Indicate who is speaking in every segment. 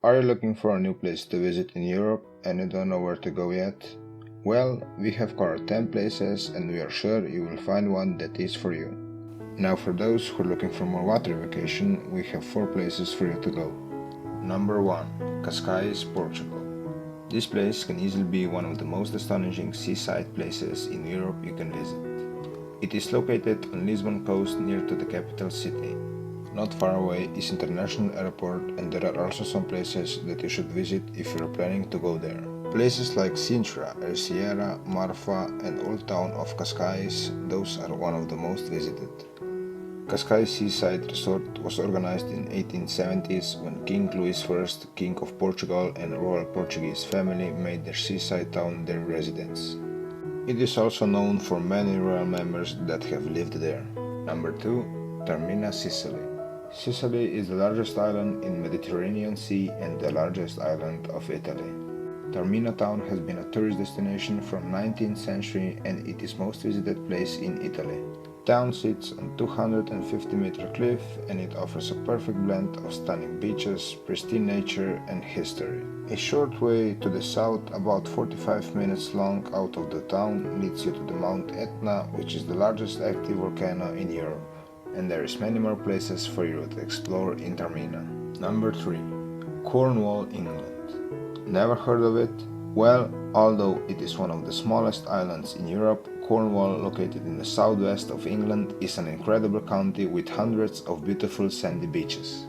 Speaker 1: Are you looking for a new place to visit in Europe and you don't know where to go yet? Well, we have covered 10 places and we are sure you will find one that is for you. Now for those who are looking for more water vacation, we have 4 places for you to go. Number 1. Cascais, Portugal. This place can easily be one of the most astonishing seaside places in Europe you can visit. It is located on Lisbon coast near to the capital city. Not far away is International Airport, and there are also some places that you should visit if you are planning to go there. Places like Sintra, El Sierra, Marfa and Old Town of Cascais, those are one of the most visited. Cascais Seaside Resort was organized in 1870s when King Louis I, King of Portugal and a royal Portuguese family made their seaside town their residence. It is also known for many royal members that have lived there. Number 2. Termina Sicily. Sicily is the largest island in the Mediterranean Sea and the largest island of Italy. Termina town has been a tourist destination from 19th century and it is most visited place in Italy. Town sits on 250-meter cliff and it offers a perfect blend of stunning beaches, pristine nature and history. A short way to the south, about 45 minutes long out of the town, leads you to the Mount Etna, which is the largest active volcano in Europe. And there is many more places for you to explore in Termina. Number 3. Cornwall, England. Never heard of it? Well, although it is one of the smallest islands in Europe, Cornwall, located in the southwest of England, is an incredible county with hundreds of beautiful sandy beaches.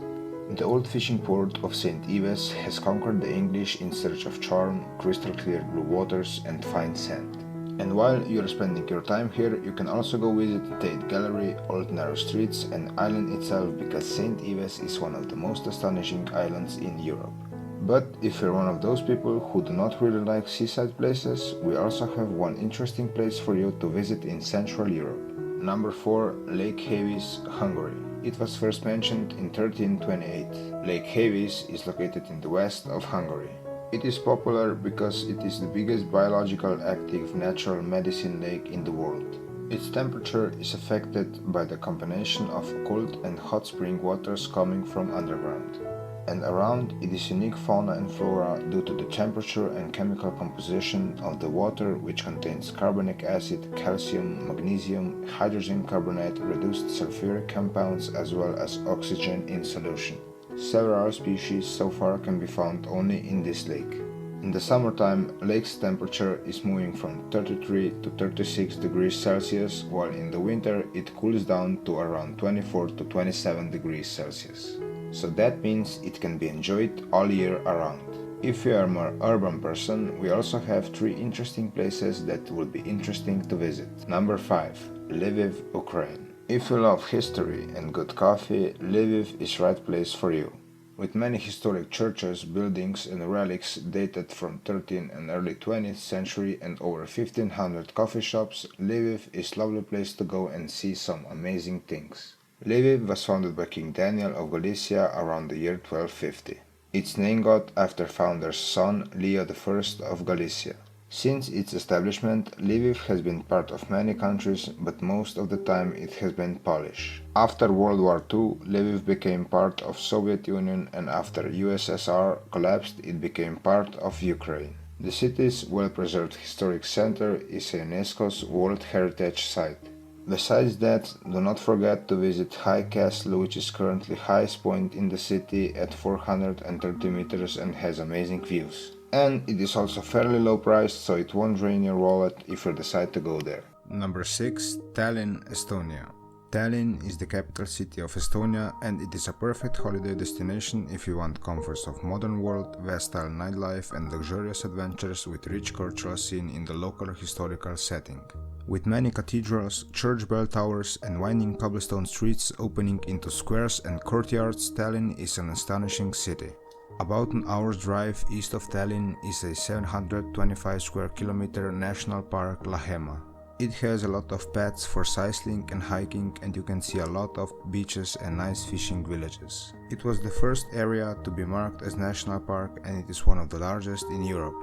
Speaker 1: The old fishing port of St. Heavies has conquered the English in search of charm, crystal clear blue waters and fine sand. And while you are spending your time here, you can also go visit the Tate Gallery, Old Narrow Streets and island itself, because St. Heavies is one of the most astonishing islands in Europe. But if you're one of those people who do not really like seaside places, we also have one interesting place for you to visit in Central Europe. Number 4. Lake Heavies, Hungary. It was first mentioned in 1328. Lake Heavies is located in the west of Hungary. It is popular because it is the biggest biological active natural medicine lake in the world. Its temperature is affected by the combination of cold and hot spring waters coming from underground. And around it is unique fauna and flora due to the temperature and chemical composition of the water, which contains carbonic acid, calcium, magnesium, hydrogen carbonate, reduced sulfuric compounds as well as oxygen in solution. Several species so far can be found only in this lake. In the summertime, lake's temperature is moving from 33 to 36 degrees Celsius, while in the winter it cools down to around 24 to 27 degrees Celsius. So that means it can be enjoyed all year around. If you are a more urban person, we also have 3 interesting places that would be interesting to visit. Number 5. Lviv, Ukraine. If you love history and good coffee, Lviv is the right place for you. With many historic churches, buildings and relics dated from 13th and early 20th century and over 1500 coffee shops, Lviv is a lovely place to go and see some amazing things. Lviv was founded by King Daniel of Galicia around the year 1250. Its name got after founder's son Leo I of Galicia. Since its establishment, Lviv has been part of many countries, but most of the time it has been Polish. After World War II, Lviv became part of Soviet Union, and after USSR collapsed, it became part of Ukraine. The city's well-preserved historic center is a UNESCO's World Heritage Site. Besides that, do not forget to visit High Castle, which is currently highest point in the city at 430 meters and has amazing views. And it is also fairly low priced, so it won't drain your wallet if you decide to go there. Number 6. Tallinn, Estonia. Tallinn is the capital city of Estonia and it is a perfect holiday destination if you want comforts of modern world, versatile nightlife and luxurious adventures with rich cultural scene in the local historical setting. With many cathedrals, church bell towers and winding cobblestone streets opening into squares and courtyards, Tallinn is an astonishing city. About an hour's drive east of Tallinn is a 725 square kilometer national park Lahema. It has a lot of paths for cycling and hiking and you can see a lot of beaches and nice fishing villages. It was the first area to be marked as national park and it is one of the largest in Europe.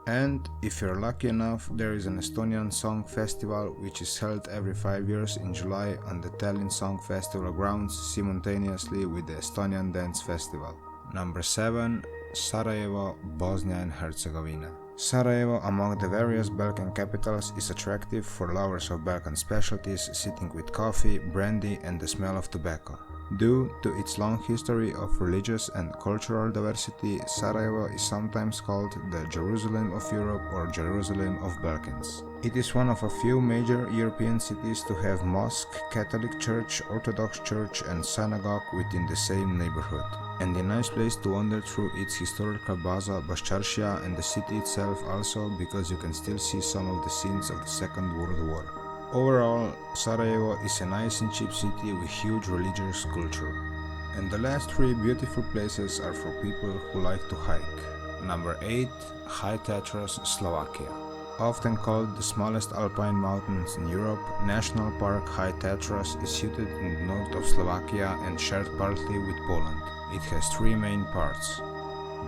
Speaker 1: And if you're lucky enough, there is an Estonian Song Festival which is held every 5 years in July on the Tallinn Song Festival grounds simultaneously with the Estonian Dance Festival. Number 7. Sarajevo, Bosnia and Herzegovina. Sarajevo, among the various Balkan capitals, is attractive for lovers of Balkan specialties, sitting with coffee, brandy and the smell of tobacco. Due to its long history of religious and cultural diversity, Sarajevo is sometimes called the Jerusalem of Europe or Jerusalem of Balkans. It is one of a few major European cities to have mosque, Catholic church, Orthodox church and synagogue within the same neighborhood, and a nice place to wander through its historical baza, Basharshia, and the city itself also, because you can still see some of the scenes of the Second World War. Overall, Sarajevo is a nice and cheap city with huge religious culture. And the last three beautiful places are for people who like to hike. Number 8. High Tetras, Slovakia. Often called the smallest alpine mountains in Europe, National Park High Tetras is situated in the north of Slovakia and shared partly with Poland. It has three main parts: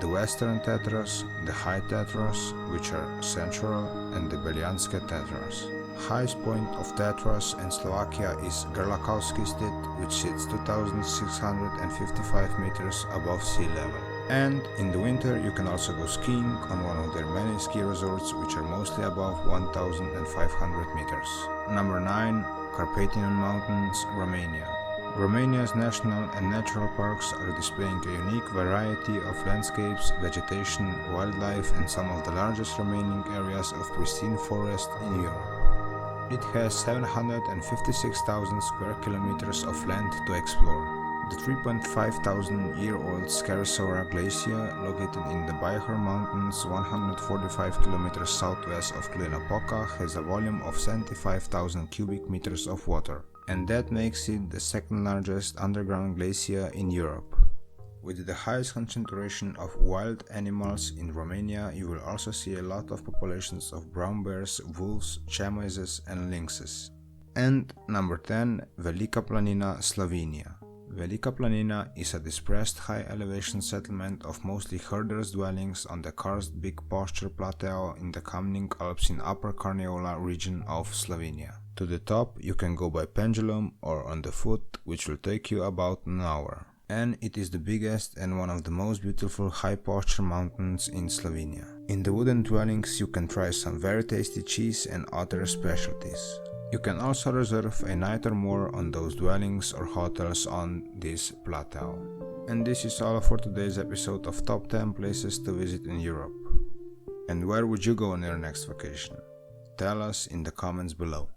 Speaker 1: the Western Tetras, the High Tetras, which are central, and the Belianske Tetras. Highest point of Tetras and Slovakia is Garlakovsky Stit, which sits 2,655 meters above sea level. And in the winter you can also go skiing on one of their many ski resorts, which are mostly above 1,500 meters. Number 9. Carpathian Mountains, Romania. Romania's national and natural parks are displaying a unique variety of landscapes, vegetation, wildlife and some of the largest remaining areas of pristine forest in Europe. It has 756,000 square kilometers of land to explore. The 3,500-year-old Skarasora Glacier, located in the Bihar Mountains 145 kilometers southwest of Klina-Poka, has a volume of 75,000 cubic meters of water, and that makes it the second largest underground glacier in Europe. With the highest concentration of wild animals in Romania, you will also see a lot of populations of brown bears, wolves, chamises and lynxes. And number 10. Velika Planina, Slovenia. Velika Planina is a depressed high elevation settlement of mostly herders' dwellings on the karst Big Posture Plateau in the Kamnik Alps in Upper Carniola region of Slovenia. To the top you can go by pendulum or on the foot, which will take you about an hour. And it is the biggest and one of the most beautiful high posture mountains in Slovenia. In the wooden dwellings you can try some very tasty cheese and other specialties. You can also reserve a night or more on those dwellings or hotels on this plateau. And this is all for today's episode of Top 10 Places to Visit in Europe. And where would you go on your next vacation? Tell us in the comments below.